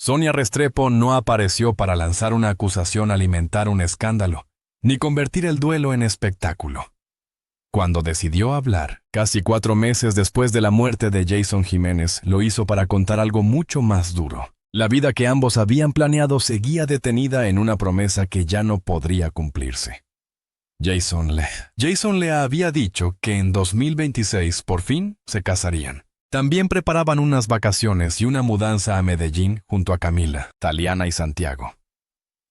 Sonia Restrepo no apareció para lanzar una acusación, alimentar un escándalo, ni convertir el duelo en espectáculo. Cuando decidió hablar, casi 4 meses después de la muerte de Jason Jiménez, lo hizo para contar algo mucho más duro. La vida que ambos habían planeado seguía detenida en una promesa que ya no podría cumplirse. Jason le había dicho que en 2026 por fin se casarían. También preparaban unas vacaciones y una mudanza a Medellín junto a Camila, Taliana y Santiago.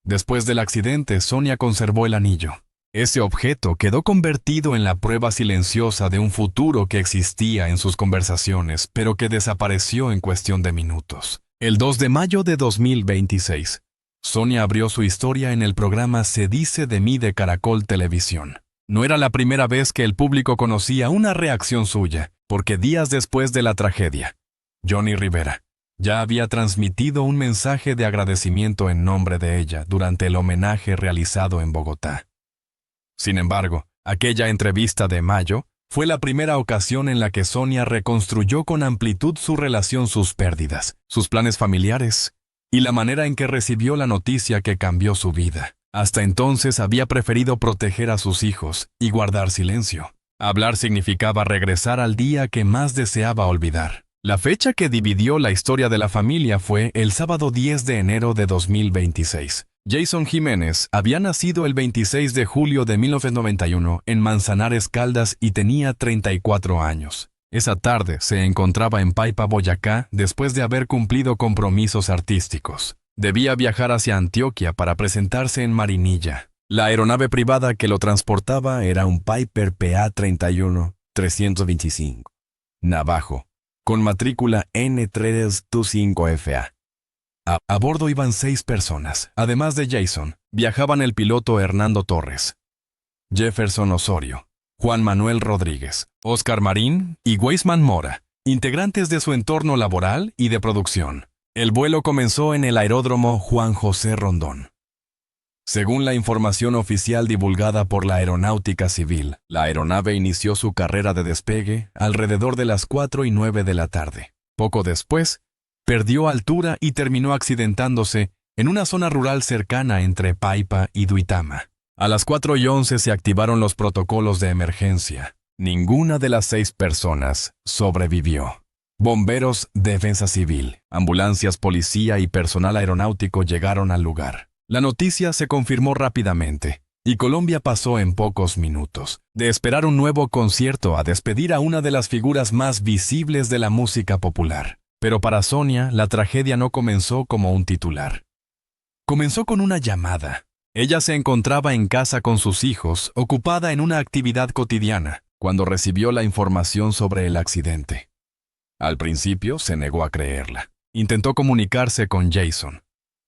Después del accidente, Sonia conservó el anillo. Ese objeto quedó convertido en la prueba silenciosa de un futuro que existía en sus conversaciones, pero que desapareció en cuestión de minutos. El 2 de mayo de 2026, Sonia abrió su historia en el programa Se dice de mí de Caracol Televisión. No era la primera vez que el público conocía una reacción suya, porque días después de la tragedia, Johnny Rivera ya había transmitido un mensaje de agradecimiento en nombre de ella durante el homenaje realizado en Bogotá. Sin embargo, aquella entrevista de mayo fue la primera ocasión en la que Sonia reconstruyó con amplitud su relación, sus pérdidas, sus planes familiares y la manera en que recibió la noticia que cambió su vida. Hasta entonces había preferido proteger a sus hijos y guardar silencio. Hablar significaba regresar al día que más deseaba olvidar. La fecha que dividió la historia de la familia fue el sábado 10 de enero de 2026. Jason Jiménez había nacido el 26 de julio de 1991 en Manzanares, Caldas, y tenía 34 años. Esa tarde se encontraba en Paipa, Boyacá, después de haber cumplido compromisos artísticos. Debía viajar hacia Antioquia para presentarse en Marinilla. La aeronave privada que lo transportaba era un Piper PA-31-325 Navajo, con matrícula N325FA. A bordo iban 6 personas. Además de Jason, viajaban el piloto Hernando Torres, Jefferson Osorio, Juan Manuel Rodríguez, Oscar Marín y Weisman Mora, integrantes de su entorno laboral y de producción. El vuelo comenzó en el aeródromo Juan José Rondón. Según la información oficial divulgada por la Aeronáutica Civil, la aeronave inició su carrera de despegue alrededor de las 4:09 de la tarde. Poco después, perdió altura y terminó accidentándose en una zona rural cercana entre Paipa y Duitama. A las 4:11 se activaron los protocolos de emergencia. Ninguna de las 6 personas sobrevivió. Bomberos, defensa civil, ambulancias, policía y personal aeronáutico llegaron al lugar. La noticia se confirmó rápidamente, y Colombia pasó en pocos minutos de esperar un nuevo concierto a despedir a una de las figuras más visibles de la música popular. Pero para Sonia, la tragedia no comenzó como un titular. Comenzó con una llamada. Ella se encontraba en casa con sus hijos, ocupada en una actividad cotidiana, cuando recibió la información sobre el accidente. Al principio se negó a creerla. Intentó comunicarse con Jason.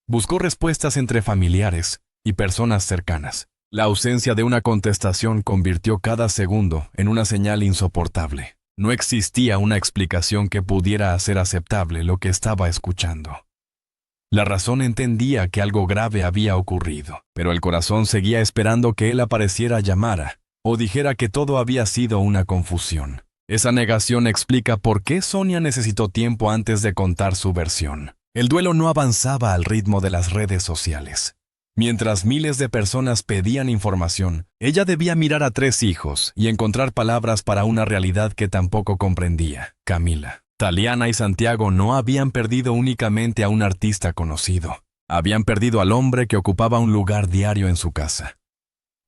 Buscó respuestas entre familiares y personas cercanas. La ausencia de una contestación convirtió cada segundo en una señal insoportable. No existía una explicación que pudiera hacer aceptable lo que estaba escuchando. La razón entendía que algo grave había ocurrido, pero el corazón seguía esperando que él apareciera, llamara, o dijera que todo había sido una confusión. Esa negación explica por qué Sonia necesitó tiempo antes de contar su versión. El duelo no avanzaba al ritmo de las redes sociales. Mientras miles de personas pedían información, ella debía mirar a 3 hijos y encontrar palabras para una realidad que tampoco comprendía. Camila, Taliana y Santiago no habían perdido únicamente a un artista conocido. Habían perdido al hombre que ocupaba un lugar diario en su casa.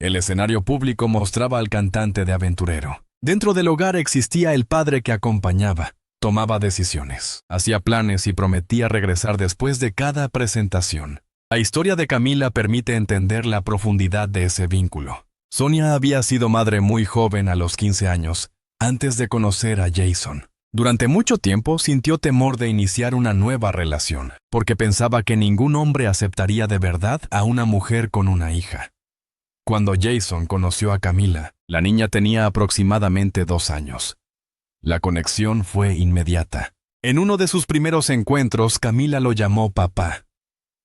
El escenario público mostraba al cantante de aventurero. Dentro del hogar existía el padre que acompañaba, tomaba decisiones, hacía planes y prometía regresar después de cada presentación. La historia de Camila permite entender la profundidad de ese vínculo. Sonia había sido madre muy joven, a los 15 años, antes de conocer a Jason. Durante mucho tiempo sintió temor de iniciar una nueva relación, porque pensaba que ningún hombre aceptaría de verdad a una mujer con una hija. Cuando Jason conoció a Camila, la niña tenía aproximadamente 2 años. La conexión fue inmediata. En uno de sus primeros encuentros, Camila lo llamó papá.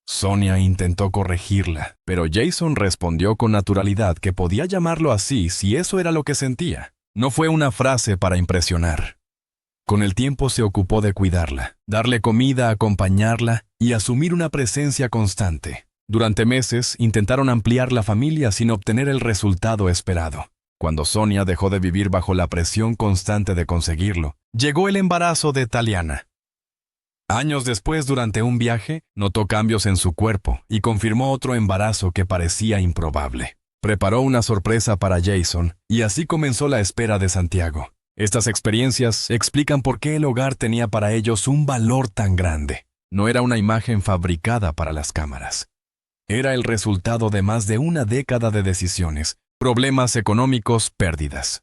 Sonia intentó corregirla, pero Jason respondió con naturalidad que podía llamarlo así si eso era lo que sentía. No fue una frase para impresionar. Con el tiempo se ocupó de cuidarla, darle comida, acompañarla y asumir una presencia constante. Durante meses intentaron ampliar la familia sin obtener el resultado esperado. Cuando Sonia dejó de vivir bajo la presión constante de conseguirlo, llegó el embarazo de Taliana. Años después, durante un viaje, notó cambios en su cuerpo y confirmó otro embarazo que parecía improbable. Preparó una sorpresa para Jason y así comenzó la espera de Santiago. Estas experiencias explican por qué el hogar tenía para ellos un valor tan grande. No era una imagen fabricada para las cámaras. Era el resultado de más de una década de decisiones, problemas económicos, pérdidas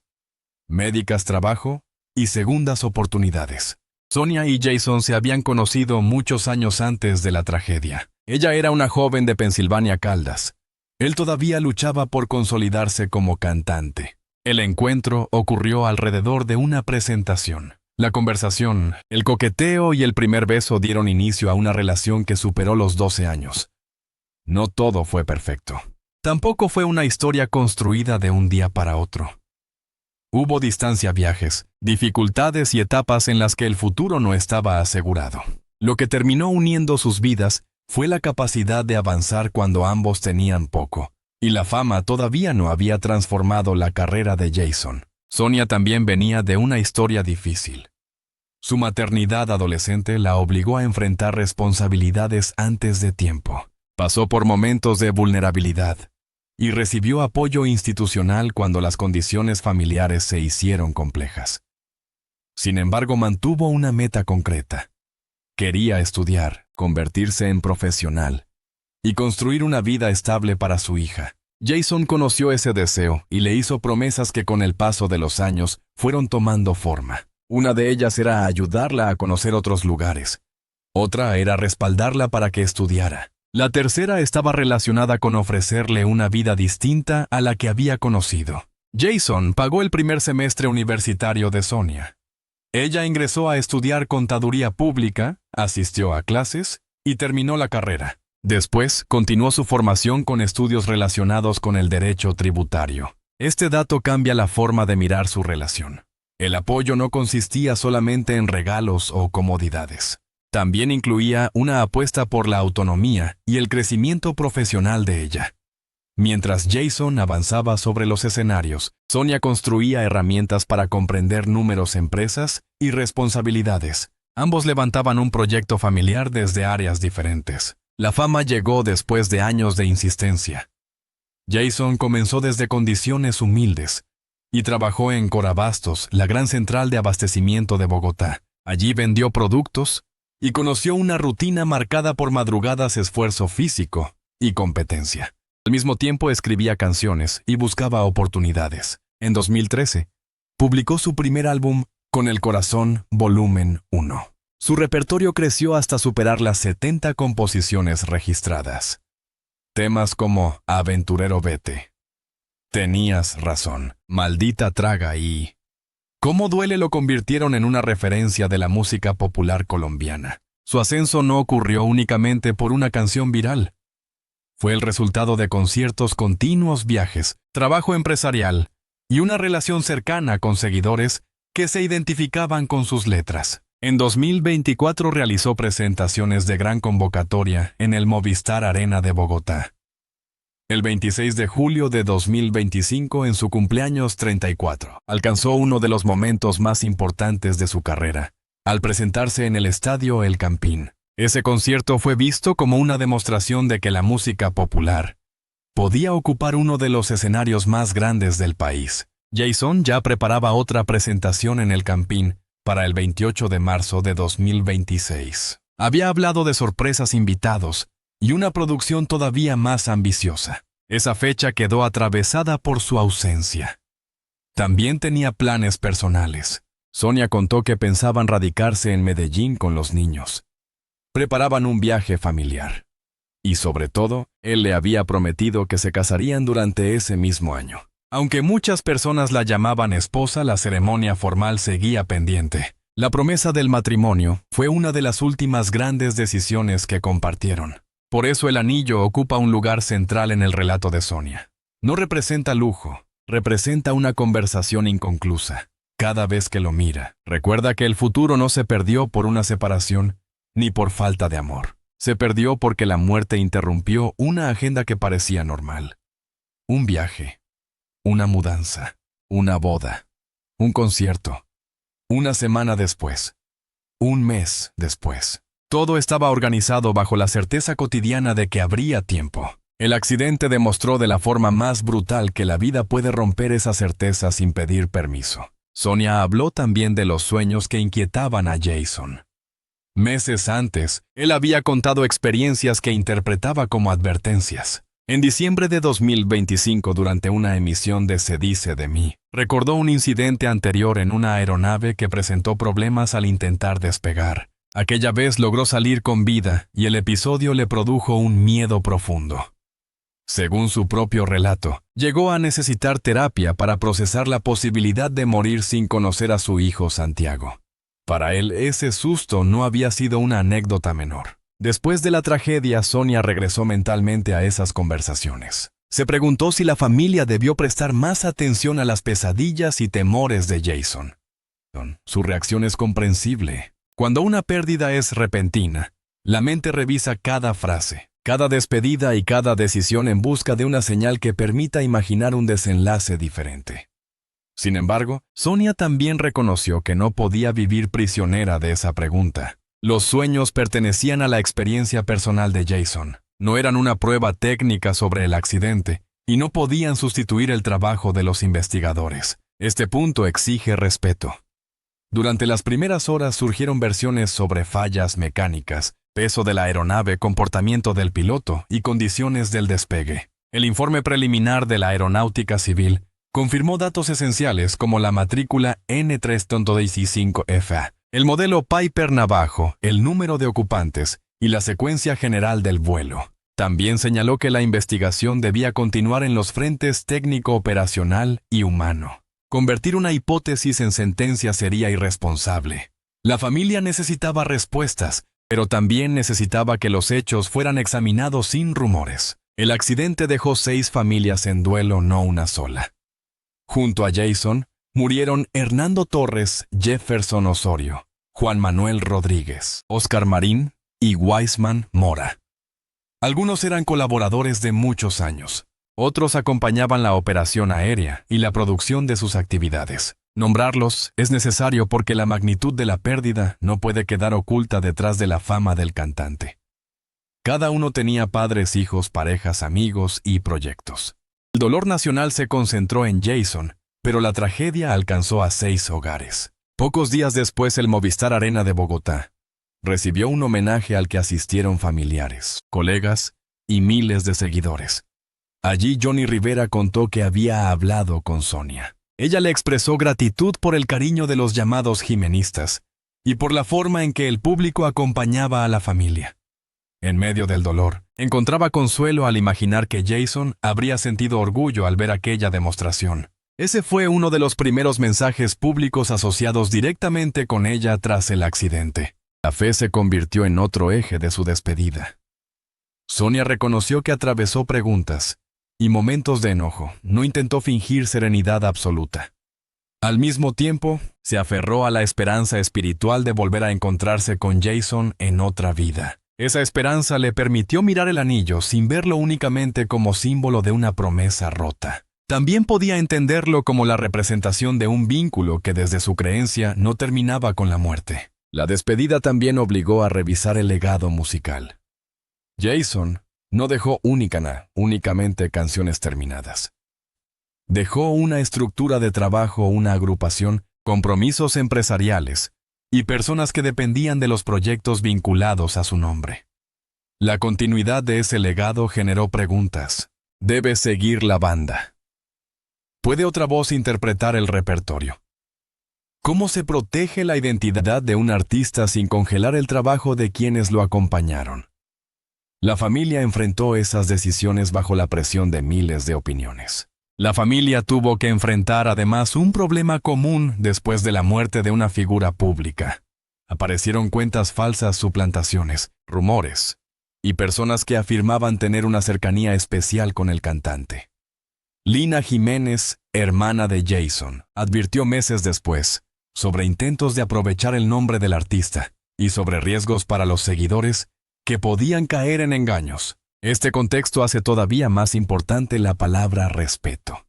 médicas, trabajo y segundas oportunidades. Sonia y Jason se habían conocido muchos años antes de la tragedia. Ella era una joven de Pensilvania, Caldas. Él todavía luchaba por consolidarse como cantante. El encuentro ocurrió alrededor de una presentación. La conversación, el coqueteo y el primer beso dieron inicio a una relación que superó los 12 años. No todo fue perfecto. Tampoco fue una historia construida de un día para otro. Hubo distancia, viajes, dificultades y etapas en las que el futuro no estaba asegurado. Lo que terminó uniendo sus vidas fue la capacidad de avanzar cuando ambos tenían poco, y la fama todavía no había transformado la carrera de Jason. Sonia también venía de una historia difícil. Su maternidad adolescente la obligó a enfrentar responsabilidades antes de tiempo. Pasó por momentos de vulnerabilidad y recibió apoyo institucional cuando las condiciones familiares se hicieron complejas. Sin embargo, mantuvo una meta concreta. Quería estudiar, convertirse en profesional y construir una vida estable para su hija. Jason conoció ese deseo y le hizo promesas que con el paso de los años fueron tomando forma. Una de ellas era ayudarla a conocer otros lugares. Otra era respaldarla para que estudiara. La tercera estaba relacionada con ofrecerle una vida distinta a la que había conocido. Jason pagó el primer semestre universitario de Sonia. Ella ingresó a estudiar contaduría pública, asistió a clases y terminó la carrera. Después, continuó su formación con estudios relacionados con el derecho tributario. Este dato cambia la forma de mirar su relación. El apoyo no consistía solamente en regalos o comodidades. También incluía una apuesta por la autonomía y el crecimiento profesional de ella. Mientras Jason avanzaba sobre los escenarios, Sonia construía herramientas para comprender números, empresas y responsabilidades. Ambos levantaban un proyecto familiar desde áreas diferentes. La fama llegó después de años de insistencia. Jason comenzó desde condiciones humildes y trabajó en Corabastos, la gran central de abastecimiento de Bogotá. Allí vendió productos y conoció una rutina marcada por madrugadas, esfuerzo físico y competencia. Al mismo tiempo escribía canciones y buscaba oportunidades. En 2013, publicó su primer álbum, Con el Corazón, Volumen 1. Su repertorio creció hasta superar las 70 composiciones registradas. Temas como Aventurero Vete, Tenías Razón, Maldita Traga y Cómo Duele lo convirtieron en una referencia de la música popular colombiana. Su ascenso no ocurrió únicamente por una canción viral. Fue el resultado de conciertos continuos, viajes, trabajo empresarial y una relación cercana con seguidores que se identificaban con sus letras. En 2024 realizó presentaciones de gran convocatoria en el Movistar Arena de Bogotá. El 26 de julio de 2025, en su cumpleaños 34, alcanzó uno de los momentos más importantes de su carrera, al presentarse en el estadio El Campín. Ese concierto fue visto como una demostración de que la música popular podía ocupar uno de los escenarios más grandes del país. Jason ya preparaba otra presentación en El Campín para el 28 de marzo de 2026. Había hablado de sorpresas, invitados y una producción todavía más ambiciosa. Esa fecha quedó atravesada por su ausencia. También tenía planes personales. Sonia contó que pensaban radicarse en Medellín con los niños. Preparaban un viaje familiar. Y sobre todo, él le había prometido que se casarían durante ese mismo año. Aunque muchas personas la llamaban esposa, la ceremonia formal seguía pendiente. La promesa del matrimonio fue una de las últimas grandes decisiones que compartieron. Por eso el anillo ocupa un lugar central en el relato de Sonia. No representa lujo, representa una conversación inconclusa. Cada vez que lo mira, recuerda que el futuro no se perdió por una separación ni por falta de amor. se perdió porque la muerte interrumpió una agenda que parecía normal. Un viaje, una mudanza, una boda, un concierto. Una semana después, un mes después. Todo estaba organizado bajo la certeza cotidiana de que habría tiempo. El accidente demostró de la forma más brutal que la vida puede romper esa certeza sin pedir permiso. Sonia habló también de los sueños que inquietaban a Jason. Meses antes, él había contado experiencias que interpretaba como advertencias. En diciembre de 2025, durante una emisión de Se dice de mí, recordó un incidente anterior en una aeronave que presentó problemas al intentar despegar. Aquella vez logró salir con vida y el episodio le produjo un miedo profundo. Según su propio relato, llegó a necesitar terapia para procesar la posibilidad de morir sin conocer a su hijo Santiago. Para él, ese susto no había sido una anécdota menor. Después de la tragedia, Sonia regresó mentalmente a esas conversaciones. Se preguntó si la familia debió prestar más atención a las pesadillas y temores de Jason. Su reacción es comprensible. Cuando una pérdida es repentina, la mente revisa cada frase, cada despedida y cada decisión en busca de una señal que permita imaginar un desenlace diferente. Sin embargo, Sonia también reconoció que no podía vivir prisionera de esa pregunta. Los sueños pertenecían a la experiencia personal de Jason. No eran una prueba técnica sobre el accidente y no podían sustituir el trabajo de los investigadores. Este punto exige respeto. Durante las primeras horas surgieron versiones sobre fallas mecánicas, peso de la aeronave, comportamiento del piloto y condiciones del despegue. El informe preliminar de la Aeronáutica Civil confirmó datos esenciales como la matrícula N315FA, el modelo Piper Navajo, el número de ocupantes y la secuencia general del vuelo. También señaló que la investigación debía continuar en los frentes técnico-operacional y humano. Convertir una hipótesis en sentencia sería irresponsable. La familia necesitaba respuestas, pero también necesitaba que los hechos fueran examinados sin rumores. El accidente dejó 6 familias en duelo, no una sola. Junto a Jason, murieron Hernando Torres, Jefferson Osorio, Juan Manuel Rodríguez, Oscar Marín y Weisman Mora. Algunos eran colaboradores de muchos años. Otros acompañaban la operación aérea y la producción de sus actividades. Nombrarlos es necesario porque la magnitud de la pérdida no puede quedar oculta detrás de la fama del cantante. Cada uno tenía padres, hijos, parejas, amigos y proyectos. El dolor nacional se concentró en Jason, pero la tragedia alcanzó a 6 hogares. Pocos días después, el Movistar Arena de Bogotá recibió un homenaje al que asistieron familiares, colegas y miles de seguidores. Allí Johnny Rivera contó que había hablado con Sonia. Ella le expresó gratitud por el cariño de los llamados jimenistas y por la forma en que el público acompañaba a la familia. En medio del dolor, encontraba consuelo al imaginar que Jason habría sentido orgullo al ver aquella demostración. Ese fue uno de los primeros mensajes públicos asociados directamente con ella tras el accidente. La fe se convirtió en otro eje de su despedida. Sonia reconoció que atravesó preguntas y momentos de enojo. No intentó fingir serenidad absoluta. Al mismo tiempo, se aferró a la esperanza espiritual de volver a encontrarse con Jason en otra vida. Esa esperanza le permitió mirar el anillo sin verlo únicamente como símbolo de una promesa rota. También podía entenderlo como la representación de un vínculo que desde su creencia no terminaba con la muerte. La despedida también obligó a revisar el legado musical. Jason no dejó únicamente canciones terminadas. Dejó una estructura de trabajo, una agrupación, compromisos empresariales y personas que dependían de los proyectos vinculados a su nombre. La continuidad de ese legado generó preguntas. ¿Debe seguir la banda? ¿Puede otra voz interpretar el repertorio? ¿Cómo se protege la identidad de un artista sin congelar el trabajo de quienes lo acompañaron? La familia enfrentó esas decisiones bajo la presión de miles de opiniones. La familia tuvo que enfrentar además un problema común después de la muerte de una figura pública. Aparecieron cuentas falsas, suplantaciones, rumores y personas que afirmaban tener una cercanía especial con el cantante. Lina Jiménez, hermana de Jason, advirtió meses después sobre intentos de aprovechar el nombre del artista y sobre riesgos para los seguidores que podían caer en engaños. Este contexto hace todavía más importante la palabra respeto.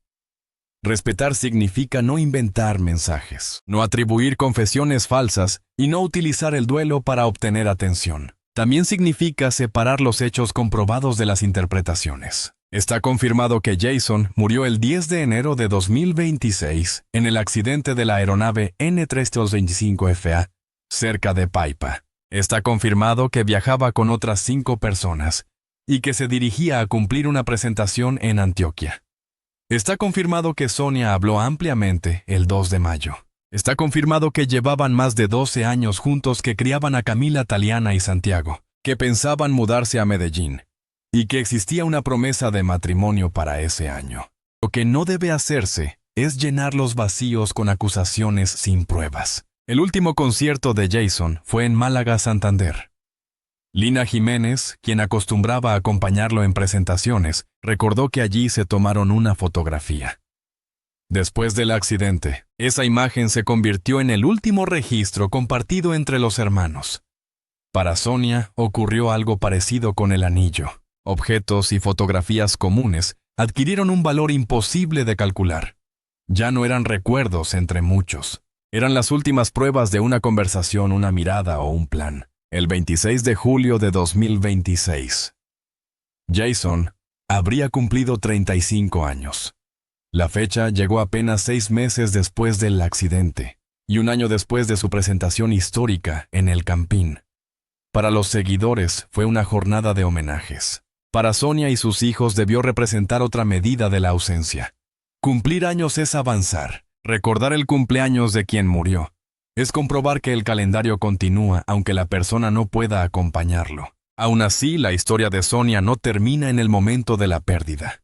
Respetar significa no inventar mensajes, no atribuir confesiones falsas y no utilizar el duelo para obtener atención. También significa separar los hechos comprobados de las interpretaciones. Está confirmado que Jason murió el 10 de enero de 2026 en el accidente de la aeronave N-325FA, cerca de Paipa. Está confirmado que viajaba con otras 5 personas y que se dirigía a cumplir una presentación en Antioquia. Está confirmado que Sonia habló ampliamente el 2 de mayo. Está confirmado que llevaban más de 12 años juntos, que criaban a Camila, Taliana y Santiago, que pensaban mudarse a Medellín, y que existía una promesa de matrimonio para ese año. Lo que no debe hacerse es llenar los vacíos con acusaciones sin pruebas. El último concierto de Jason fue en Málaga, Santander. Lina Jiménez, quien acostumbraba a acompañarlo en presentaciones, recordó que allí se tomaron una fotografía. Después del accidente, esa imagen se convirtió en el último registro compartido entre los hermanos. Para Sonia ocurrió algo parecido con el anillo. Objetos y fotografías comunes adquirieron un valor imposible de calcular. Ya no eran recuerdos entre muchos. Eran las últimas pruebas de una conversación, una mirada o un plan. El 26 de julio de 2026. Jason habría cumplido 35 años. La fecha llegó apenas 6 meses después del accidente y un año después de su presentación histórica en el Campín. Para los seguidores fue una jornada de homenajes. Para Sonia y sus hijos debió representar otra medida de la ausencia. Cumplir años es avanzar. Recordar el cumpleaños de quien murió es comprobar que el calendario continúa aunque la persona no pueda acompañarlo. Aún así, la historia de Sonia no termina en el momento de la pérdida.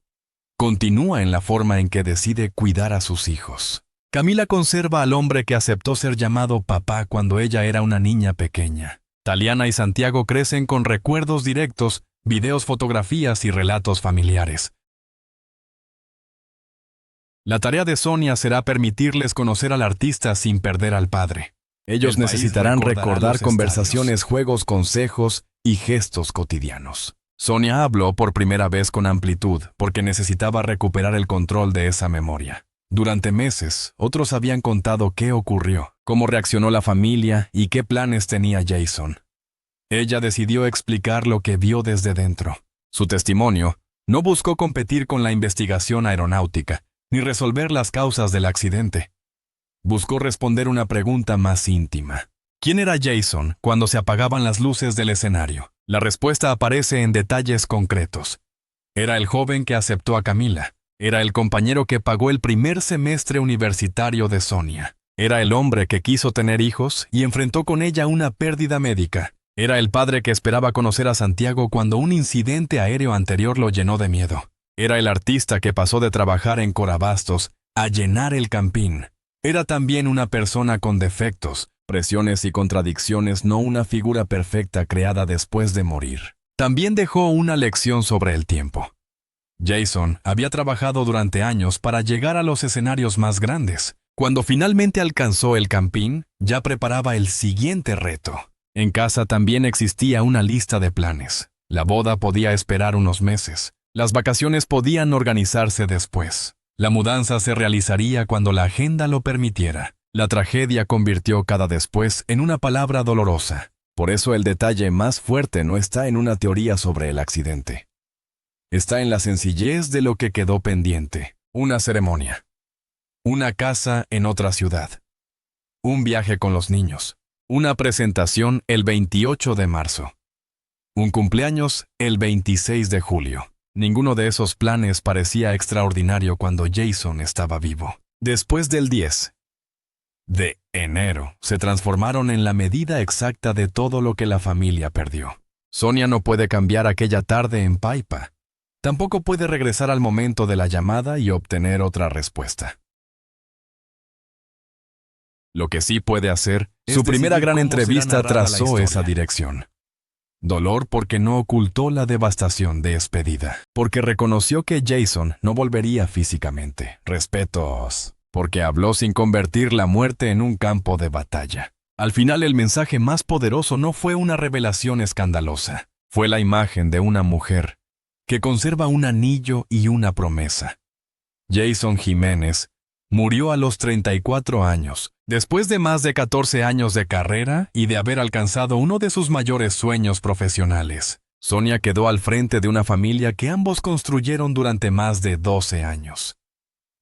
Continúa en la forma en que decide cuidar a sus hijos. Camila conserva al hombre que aceptó ser llamado papá cuando ella era una niña pequeña. Taliana y Santiago crecen con recuerdos directos, videos, fotografías y relatos familiares. La tarea de Sonia será permitirles conocer al artista sin perder al padre. Ellos necesitarán recordar conversaciones, juegos, consejos y gestos cotidianos. Sonia habló por primera vez con amplitud porque necesitaba recuperar el control de esa memoria. Durante meses, otros habían contado qué ocurrió, cómo reaccionó la familia y qué planes tenía Jason. Ella decidió explicar lo que vio desde dentro. Su testimonio no buscó competir con la investigación aeronáutica, ni resolver las causas del accidente. Buscó responder una pregunta más íntima. ¿Quién era Jason cuando se apagaban las luces del escenario? La respuesta aparece en detalles concretos. Era el joven que aceptó a Camila. Era el compañero que pagó el primer semestre universitario de Sonia. Era el hombre que quiso tener hijos y enfrentó con ella una pérdida médica. Era el padre que esperaba conocer a Santiago cuando un incidente aéreo anterior lo llenó de miedo. Era el artista que pasó de trabajar en Corabastos a llenar el Campín. Era también una persona con defectos, presiones y contradicciones, no una figura perfecta creada después de morir. También dejó una lección sobre el tiempo. Jason había trabajado durante años para llegar a los escenarios más grandes. Cuando finalmente alcanzó el Campín, ya preparaba el siguiente reto. En casa también existía una lista de planes. La boda podía esperar unos meses. Las vacaciones podían organizarse después. La mudanza se realizaría cuando la agenda lo permitiera. La tragedia convirtió cada después en una palabra dolorosa. Por eso el detalle más fuerte no está en una teoría sobre el accidente. Está en la sencillez de lo que quedó pendiente. Una ceremonia. Una casa en otra ciudad. Un viaje con los niños. Una presentación el 28 de marzo. Un cumpleaños el 26 de julio. Ninguno de esos planes parecía extraordinario cuando Jason estaba vivo. Después del 10 de enero, se transformaron en la medida exacta de todo lo que la familia perdió. Sonia no puede cambiar aquella tarde en Paipa. Tampoco puede regresar al momento de la llamada y obtener otra respuesta. Lo que sí puede hacer, su primera gran entrevista trazó esa dirección. Dolor porque no ocultó la devastación de despedida. Porque reconoció que Jason no volvería físicamente. Respetos. Porque habló sin convertir la muerte en un campo de batalla. Al final, el mensaje más poderoso no fue una revelación escandalosa. fue la imagen de una mujer que conserva un anillo y una promesa. Jason Jiménez murió a los 34 años, después de más de 14 años de carrera y de haber alcanzado uno de sus mayores sueños profesionales. Sonia quedó al frente de una familia que ambos construyeron durante más de 12 años.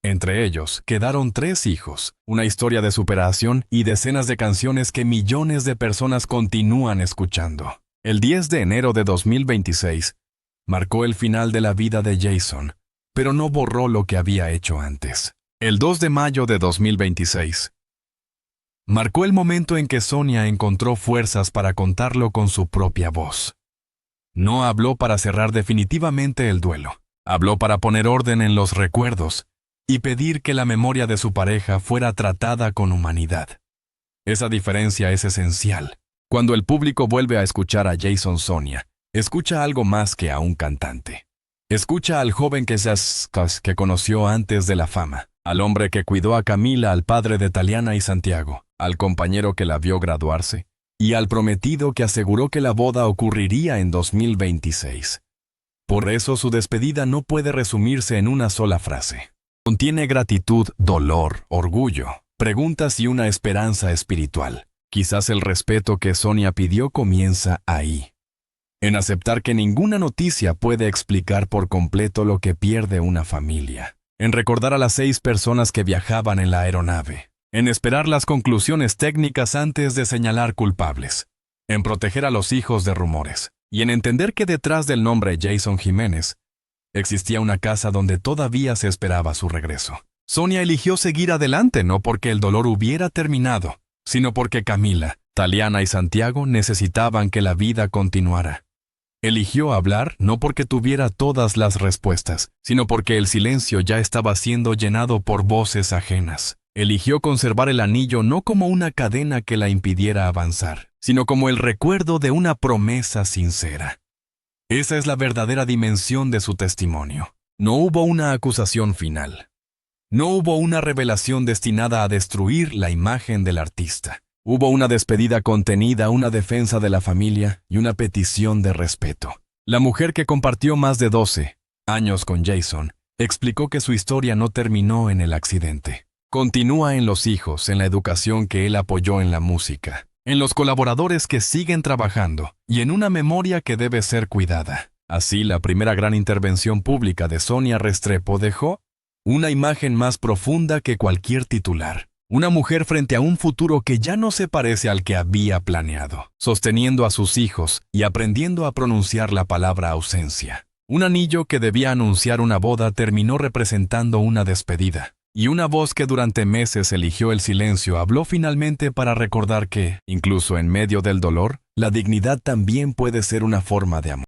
Entre ellos quedaron 3 hijos, una historia de superación y decenas de canciones que millones de personas continúan escuchando. El 10 de enero de 2026 marcó el final de la vida de Jason, pero no borró lo que había hecho antes. El 2 de mayo de 2026 marcó el momento en que Sonia encontró fuerzas para contarlo con su propia voz. No habló para cerrar definitivamente el duelo, habló para poner orden en los recuerdos y pedir que la memoria de su pareja fuera tratada con humanidad. Esa diferencia es esencial. Cuando el público vuelve a escuchar a Jason Sonia, escucha algo más que a un cantante. Escucha al joven que conoció antes de la fama, al hombre que cuidó a Camila, al padre de Taliana y Santiago, al compañero que la vio graduarse, y al prometido que aseguró que la boda ocurriría en 2026. Por eso su despedida no puede resumirse en una sola frase. Contiene gratitud, dolor, orgullo, preguntas y una esperanza espiritual. Quizás el respeto que Sonia pidió comienza ahí. En aceptar que ninguna noticia puede explicar por completo lo que pierde una familia. En recordar a las 6 personas que viajaban en la aeronave. En esperar las conclusiones técnicas antes de señalar culpables. En proteger a los hijos de rumores. Y en entender que detrás del nombre Jason Jiménez existía una casa donde todavía se esperaba su regreso. Sonia eligió seguir adelante no porque el dolor hubiera terminado, sino porque Camila, Taliana y Santiago necesitaban que la vida continuara. Eligió hablar no porque tuviera todas las respuestas, sino porque el silencio ya estaba siendo llenado por voces ajenas. Eligió conservar el anillo no como una cadena que la impidiera avanzar, sino como el recuerdo de una promesa sincera. Esa es la verdadera dimensión de su testimonio. No hubo una acusación final. No hubo una revelación destinada a destruir la imagen del artista. Hubo una despedida contenida, una defensa de la familia y una petición de respeto. La mujer que compartió más de 12 años con Jason explicó que su historia no terminó en el accidente. Continúa en los hijos, en la educación que él apoyó en la música, en los colaboradores que siguen trabajando y en una memoria que debe ser cuidada. Así, la primera gran intervención pública de Sonia Restrepo dejó una imagen más profunda que cualquier titular. Una mujer frente a un futuro que ya no se parece al que había planeado, sosteniendo a sus hijos y aprendiendo a pronunciar la palabra ausencia. Un anillo que debía anunciar una boda terminó representando una despedida. Y una voz que durante meses eligió el silencio habló finalmente para recordar que, incluso en medio del dolor, la dignidad también puede ser una forma de amor.